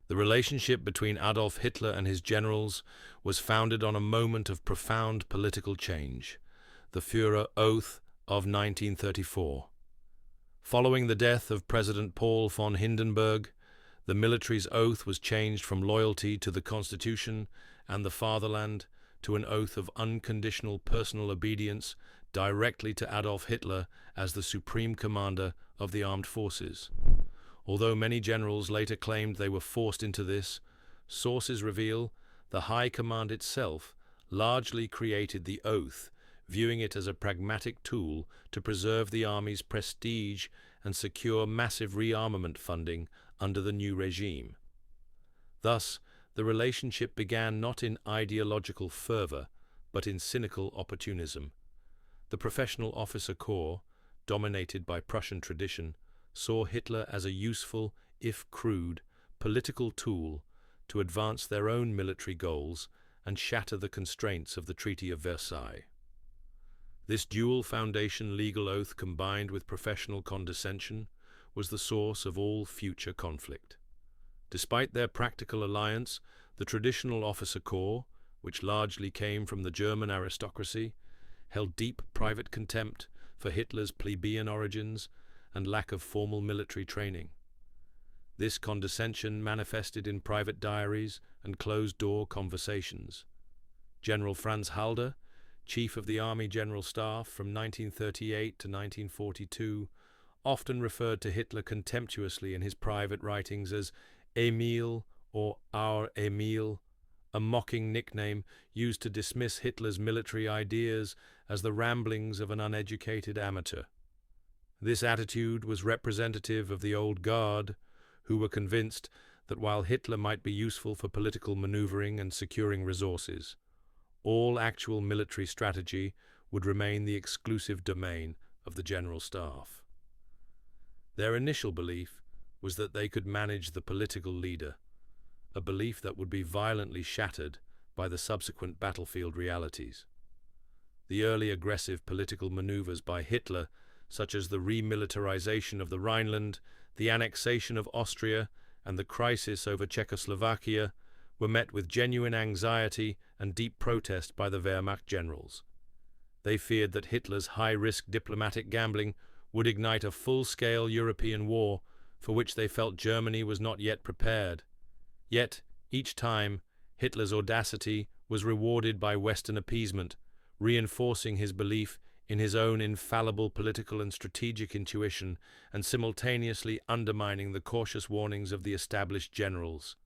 The relationship between Adolf Hitler and his generals was founded on a moment of profound political change, the Führer Oath of 1934. Following the death of President Paul von Hindenburg, the military's oath was changed from loyalty to the Constitution and the fatherland to an oath of unconditional personal obedience directly to Adolf Hitler as the supreme commander of the armed forces. Although many generals later claimed they were forced into this, sources reveal the High Command itself largely created the oath, viewing it as a pragmatic tool to preserve the army's prestige and secure massive rearmament funding under the new regime. Thus, the relationship began not in ideological fervor, but in cynical opportunism. The professional officer corps, dominated by Prussian tradition, saw Hitler as a useful, if crude, political tool to advance their own military goals and shatter the constraints of the Treaty of Versailles. This dual foundation legal oath combined with professional condescension was the source of all future conflict. Despite their practical alliance, the traditional officer corps, which largely came from the German aristocracy, held deep private contempt for Hitler's plebeian origins and lack of formal military training. This condescension manifested in private diaries and closed-door conversations. General Franz Halder, chief of the Army General Staff from 1938 to 1942, often referred to Hitler contemptuously in his private writings as Emil or Our Emil, a mocking nickname used to dismiss Hitler's military ideas as the ramblings of an uneducated amateur. This attitude was representative of the old guard, who were convinced that while Hitler might be useful for political maneuvering and securing resources, all actual military strategy would remain the exclusive domain of the General Staff. Their initial belief was that they could manage the political leader, a belief that would be violently shattered by the subsequent battlefield realities. The early aggressive political maneuvers by Hitler, such as the remilitarization of the Rhineland, the annexation of Austria, and the crisis over Czechoslovakia, were met with genuine anxiety and deep protest by the Wehrmacht generals. They feared that Hitler's high-risk diplomatic gambling would ignite a full-scale European war for which they felt Germany was not yet prepared. Yet, each time, Hitler's audacity was rewarded by Western appeasement, reinforcing his belief in his own infallible political and strategic intuition and simultaneously undermining the cautious warnings of the established generals.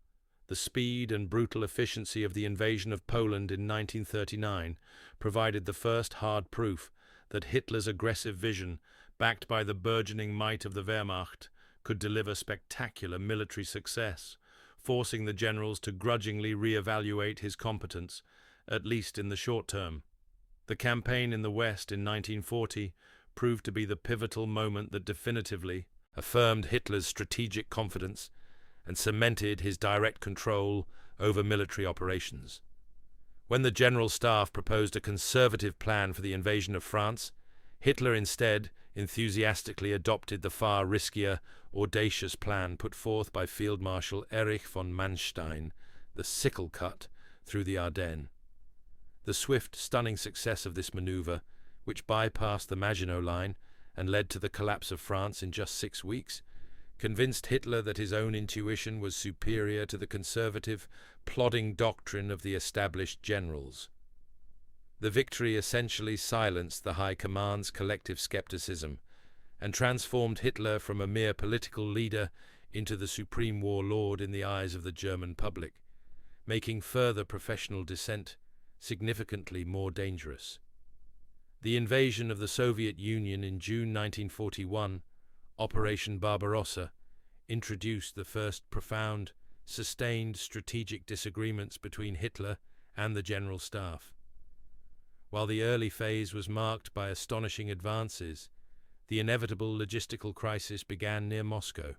The speed and brutal efficiency of the invasion of Poland in 1939 provided the first hard proof that Hitler's aggressive vision, backed by the burgeoning might of the Wehrmacht, could deliver spectacular military success, forcing the generals to grudgingly re-evaluate his competence, at least in the short term. The campaign in the West in 1940 proved to be the pivotal moment that definitively affirmed Hitler's strategic confidence and cemented his direct control over military operations. When the General Staff proposed a conservative plan for the invasion of France, Hitler instead enthusiastically adopted the far riskier, audacious plan put forth by Field Marshal Erich von Manstein, the sickle cut through the Ardennes. The swift, stunning success of this maneuver, which bypassed the Maginot Line and led to the collapse of France in just 6 weeks, convinced Hitler that his own intuition was superior to the conservative, plodding doctrine of the established generals. The victory essentially silenced the High Command's collective skepticism and transformed Hitler from a mere political leader into the supreme warlord in the eyes of the German public, making further professional dissent significantly more dangerous. The invasion of the Soviet Union in June 1941, Operation Barbarossa, introduced the first profound, sustained strategic disagreements between Hitler and the General Staff. While the early phase was marked by astonishing advances, the inevitable logistical crisis began near Moscow.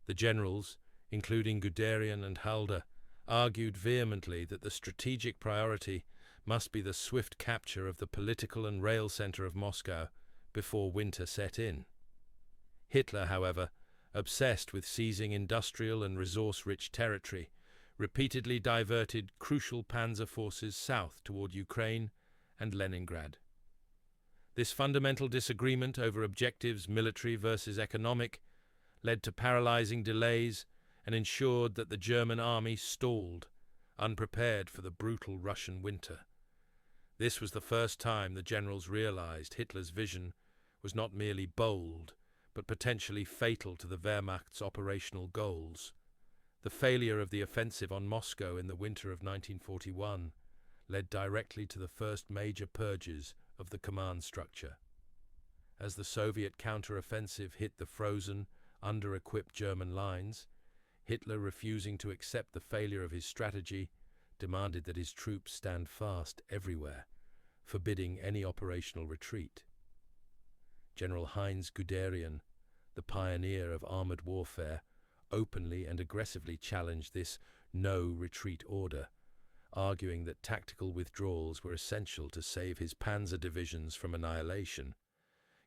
The generals, including Guderian and Halder, argued vehemently that the strategic priority must be the swift capture of the political and rail center of Moscow before winter set in. Hitler, however, obsessed with seizing industrial and resource-rich territory, repeatedly diverted crucial panzer forces south toward Ukraine and Leningrad. This fundamental disagreement over objectives, military versus economic, led to paralyzing delays and ensured that the German army stalled, unprepared for the brutal Russian winter. This was the first time the generals realized Hitler's vision was not merely bold, but potentially fatal to the Wehrmacht's operational goals. The failure of the offensive on Moscow in the winter of 1941 led directly to the first major purges of the command structure. As the Soviet counter-offensive hit the frozen, under-equipped German lines, Hitler, refusing to accept the failure of his strategy, demanded that his troops stand fast everywhere, forbidding any operational retreat. General Heinz Guderian, the pioneer of armored warfare, openly and aggressively challenged this no-retreat order, arguing that tactical withdrawals were essential to save his panzer divisions from annihilation.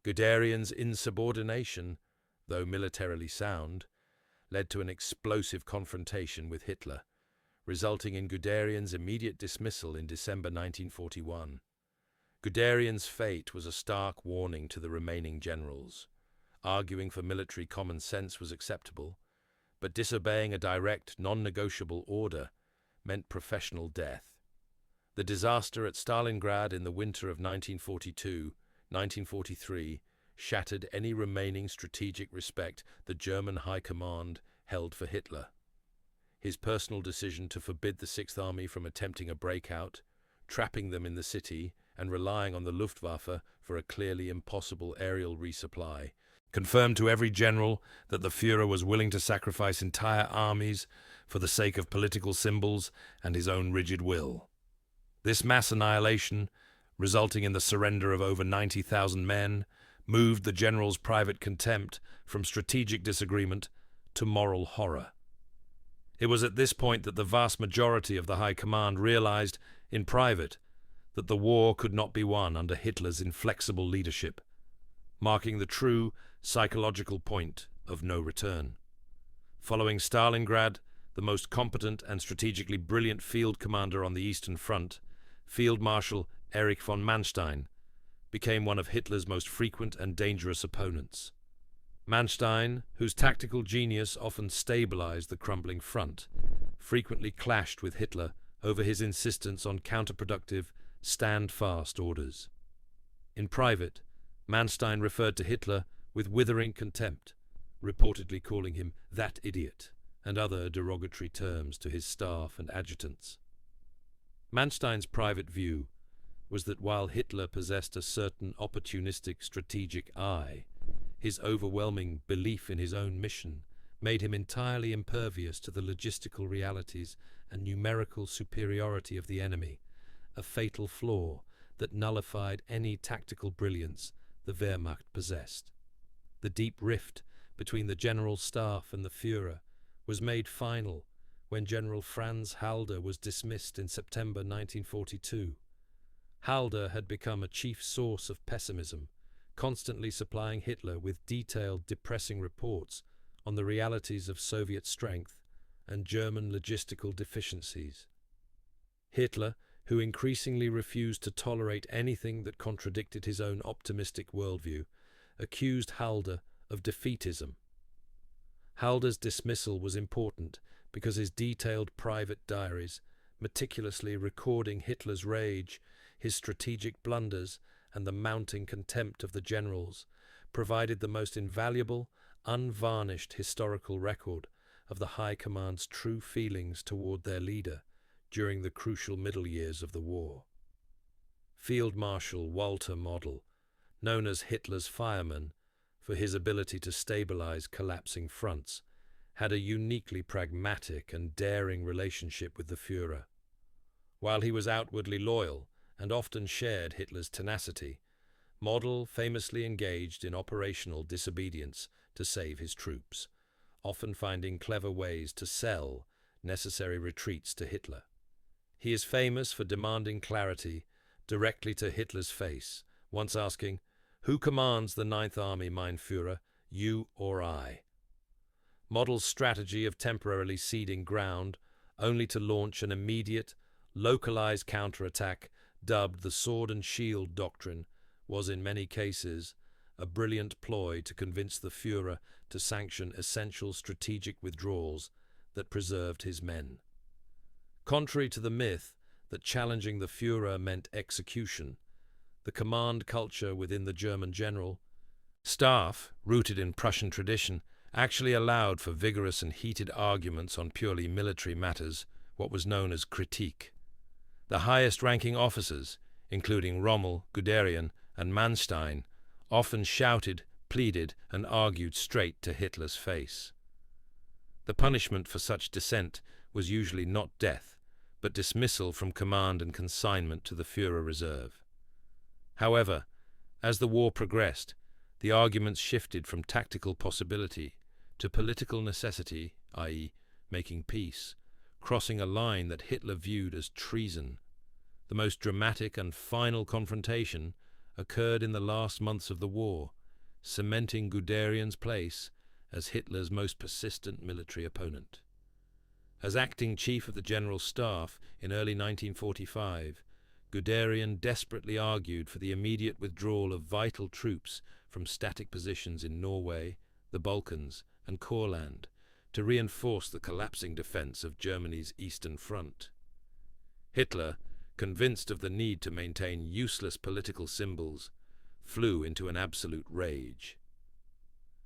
Guderian's insubordination, though militarily sound, led to an explosive confrontation with Hitler, resulting in Guderian's immediate dismissal in December 1941. Guderian's fate was a stark warning to the remaining generals. Arguing for military common sense was acceptable, but disobeying a direct, non-negotiable order meant professional death. The disaster at Stalingrad in the winter of 1942-1943 shattered any remaining strategic respect the German High Command held for Hitler. His personal decision to forbid the Sixth Army from attempting a breakout, trapping them in the city, and relying on the Luftwaffe for a clearly impossible aerial resupply, confirmed to every general that the Führer was willing to sacrifice entire armies for the sake of political symbols and his own rigid will. This mass annihilation, resulting in the surrender of over 90,000 men, moved the general's private contempt from strategic disagreement to moral horror. It was at this point that the vast majority of the High Command realized, in private, that the war could not be won under Hitler's inflexible leadership, marking the true psychological point of no return. Following Stalingrad, the most competent and strategically brilliant field commander on the Eastern Front, Field Marshal Erich von Manstein, became one of Hitler's most frequent and dangerous opponents. Manstein, whose tactical genius often stabilized the crumbling front, frequently clashed with Hitler over his insistence on counterproductive, stand-fast orders. In private, Manstein referred to Hitler with withering contempt, reportedly calling him "that idiot" and other derogatory terms to his staff and adjutants. Manstein's private view was that while Hitler possessed a certain opportunistic strategic eye, his overwhelming belief in his own mission made him entirely impervious to the logistical realities and numerical superiority of the enemy, a fatal flaw that nullified any tactical brilliance the Wehrmacht possessed. The deep rift between the general staff and the Führer was made final when General Franz Halder was dismissed in September 1942. Halder had become a chief source of pessimism, constantly supplying Hitler with detailed, depressing reports on the realities of Soviet strength and German logistical deficiencies. Hitler, who increasingly refused to tolerate anything that contradicted his own optimistic worldview, accused Halder of defeatism. Halder's dismissal was important because his detailed private diaries, meticulously recording Hitler's rage, his strategic blunders, and the mounting contempt of the generals, provided the most invaluable, unvarnished historical record of the High Command's true feelings toward their leader during the crucial middle years of the war. Field Marshal Walter Model, known as Hitler's fireman for his ability to stabilize collapsing fronts, had a uniquely pragmatic and daring relationship with the Führer. While he was outwardly loyal and often shared Hitler's tenacity, Model famously engaged in operational disobedience to save his troops, often finding clever ways to sell necessary retreats to Hitler. He is famous for demanding clarity directly to Hitler's face, once asking, "Who commands the Ninth Army, mein Führer, you or I?" models strategy of temporarily ceding ground, only to launch an immediate, localized counterattack dubbed the sword and shield doctrine, was in many cases a brilliant ploy to convince the Führer to sanction essential strategic withdrawals that preserved his men. Contrary to the myth that challenging the Führer meant execution, the command culture within the German general staff, rooted in Prussian tradition, actually allowed for vigorous and heated arguments on purely military matters, what was known as critique. The highest-ranking officers, including Rommel, Guderian, and Manstein, often shouted, pleaded, and argued straight to Hitler's face. The punishment for such dissent was usually not death, but dismissal from command and consignment to the Führer reserve. However, as the war progressed, the arguments shifted from tactical possibility to political necessity, i.e., making peace, crossing a line that Hitler viewed as treason. The most dramatic and final confrontation occurred in the last months of the war, cementing Guderian's place as Hitler's most persistent military opponent. As acting chief of the General Staff in early 1945, Guderian desperately argued for the immediate withdrawal of vital troops from static positions in Norway, the Balkans, and Courland to reinforce the collapsing defense of Germany's Eastern Front. Hitler, convinced of the need to maintain useless political symbols, flew into an absolute rage.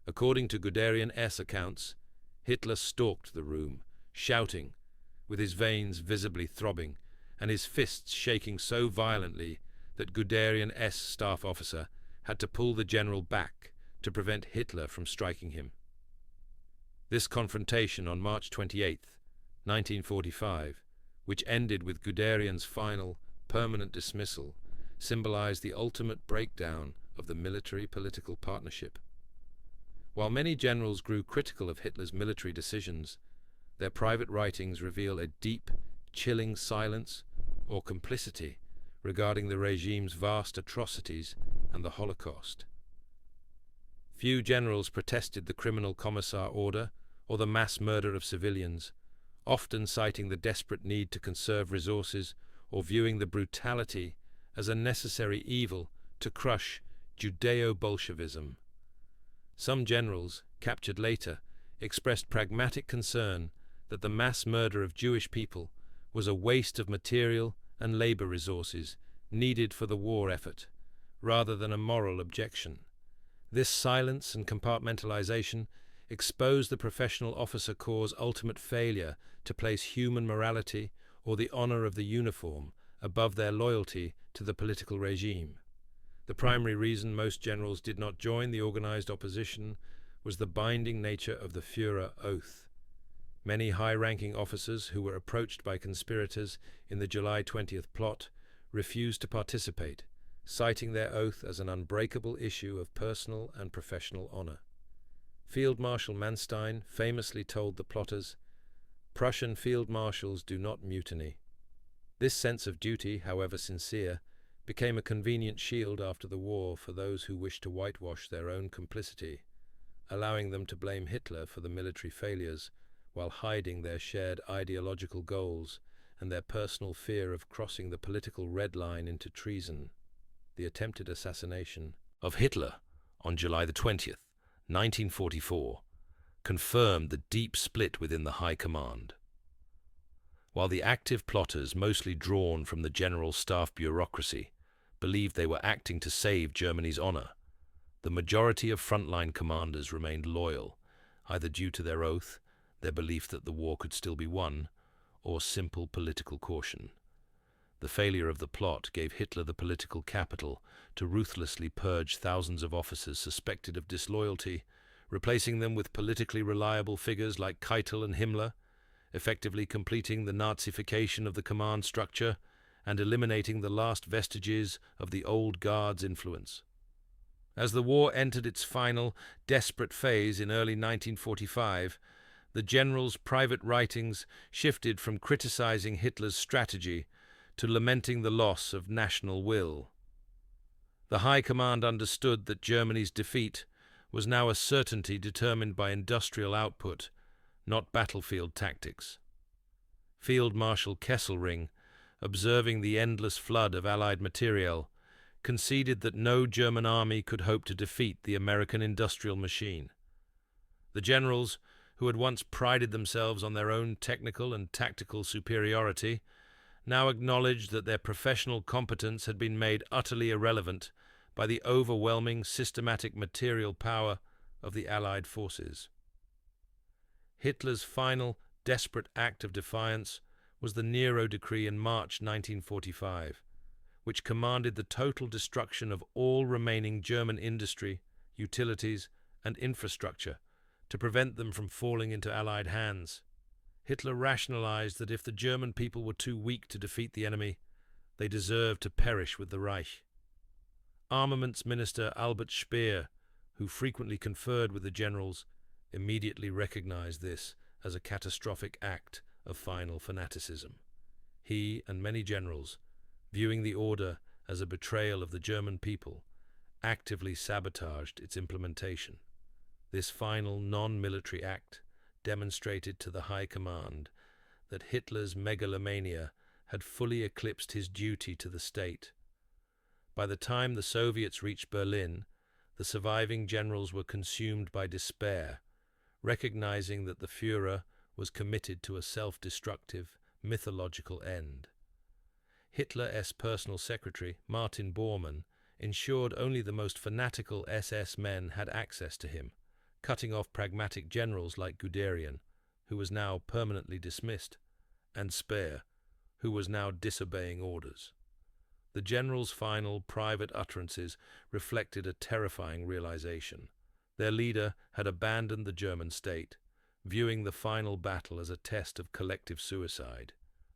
According to Guderian-S accounts, Hitler stalked the room, shouting, with his veins visibly throbbing and his fists shaking so violently that Guderian-S staff officer had to pull the general back to prevent Hitler from striking him. This confrontation on March 28, 1945, which ended with Guderian's final, permanent dismissal, symbolized the ultimate breakdown of the military-political partnership. While many generals grew critical of Hitler's military decisions, their private writings reveal a deep, chilling silence or complicity regarding the regime's vast atrocities and the Holocaust. Few generals protested the criminal commissar order or the mass murder of civilians, often citing the desperate need to conserve resources or viewing the brutality as a necessary evil to crush Judeo-Bolshevism. Some generals, captured later, expressed pragmatic concern that the mass murder of Jewish people was a waste of material and labor resources needed for the war effort, rather than a moral objection. This silence and compartmentalization exposed the professional officer corps' ultimate failure to place human morality or the honor of the uniform above their loyalty to the political regime. The primary reason most generals did not join the organized opposition was the binding nature of the Führer oath. Many high-ranking officers who were approached by conspirators in the July 20th plot refused to participate, citing their oath as an unbreakable issue of personal and professional honor. Field Marshal Manstein famously told the plotters, "Prussian field marshals do not mutiny." This sense of duty, however sincere, became a convenient shield after the war for those who wished to whitewash their own complicity, allowing them to blame Hitler for the military failures while hiding their shared ideological goals and their personal fear of crossing the political red line into treason. The attempted assassination of Hitler on July the 20th, 1944, confirmed the deep split within the High Command. While the active plotters, mostly drawn from the General Staff bureaucracy, believed they were acting to save Germany's honor, the majority of frontline commanders remained loyal, either due to their oath, their belief that the war could still be won, or simple political caution. The failure of the plot gave Hitler the political capital to ruthlessly purge thousands of officers suspected of disloyalty, replacing them with politically reliable figures like Keitel and Himmler, effectively completing the Nazification of the command structure and eliminating the last vestiges of the old guard's influence. As the war entered its final, desperate phase in early 1945, the general's private writings shifted from criticizing Hitler's strategy to lamenting the loss of national will. The High Command understood that Germany's defeat was now a certainty determined by industrial output, not battlefield tactics. Field Marshal Kesselring, observing the endless flood of Allied materiel, conceded that no German army could hope to defeat the American industrial machine. The generals, who had once prided themselves on their own technical and tactical superiority, now acknowledged that their professional competence had been made utterly irrelevant by the overwhelming systematic material power of the Allied forces. Hitler's final, desperate act of defiance was the Nero Decree in March 1945, which commanded the total destruction of all remaining German industry, utilities, and infrastructure to prevent them from falling into Allied hands. Hitler rationalized that if the German people were too weak to defeat the enemy, they deserved to perish with the Reich. Armaments Minister Albert Speer, who frequently conferred with the generals, immediately recognized this as a catastrophic act of final fanaticism. He and many generals, viewing the order as a betrayal of the German people, actively sabotaged its implementation. This final non-military act demonstrated to the High Command that Hitler's megalomania had fully eclipsed his duty to the state. By the time the Soviets reached Berlin, the surviving generals were consumed by despair, recognizing that the Führer was committed to a self-destructive, mythological end. Hitler's personal secretary, Martin Bormann, ensured only the most fanatical SS men had access to him, cutting off pragmatic generals like Guderian, who was now permanently dismissed, and Speer, who was now disobeying orders. The generals' final private utterances reflected a terrifying realization. Their leader had abandoned the German state, viewing the final battle as a test of collective suicide.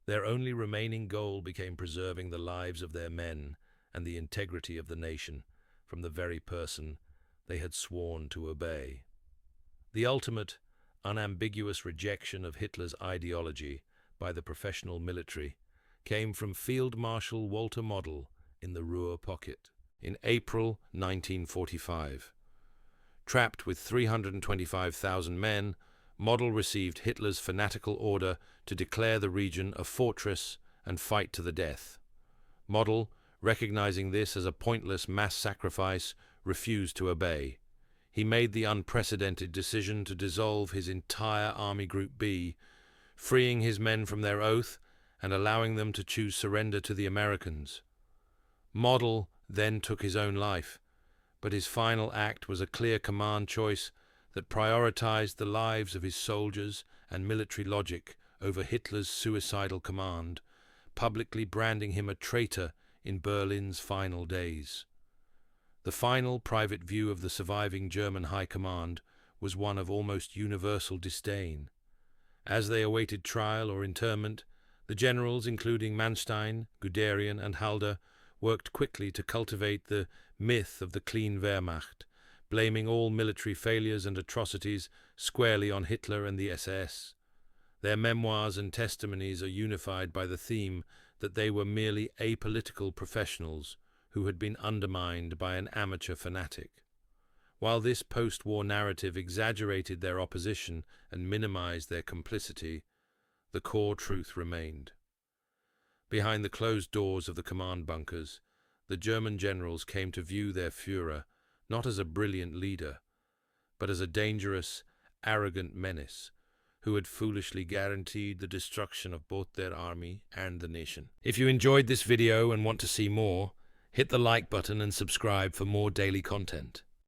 Their only remaining goal became preserving the lives of their men and the integrity of the nation from the very person they had sworn to obey. The ultimate, unambiguous rejection of Hitler's ideology by the professional military came from Field Marshal Walter Model in the Ruhr Pocket in April 1945. Trapped with 325,000 men, Model received Hitler's fanatical order to declare the region a fortress and fight to the death. Model, recognizing this as a pointless mass sacrifice, refused to obey. He made the unprecedented decision to dissolve his entire Army Group B, freeing his men from their oath and allowing them to choose surrender to the Americans. Model then took his own life, but his final act was a clear command choice that prioritized the lives of his soldiers and military logic over Hitler's suicidal command, publicly branding him a traitor in Berlin's final days. The final private view of the surviving German High Command was one of almost universal disdain. As they awaited trial or interment, the generals, including Manstein, Guderian, and Halder, worked quickly to cultivate the myth of the clean Wehrmacht, blaming all military failures and atrocities squarely on Hitler and the SS. Their memoirs and testimonies are unified by the theme that they were merely apolitical professionals who had been undermined by an amateur fanatic. While this post-war narrative exaggerated their opposition and minimized their complicity, the core truth remained. Behind the closed doors of the command bunkers, the German generals came to view their Führer not as a brilliant leader, but as a dangerous, arrogant menace who had foolishly guaranteed the destruction of both their army and the nation. If you enjoyed this video and want to see more, hit the like button and subscribe for more daily content.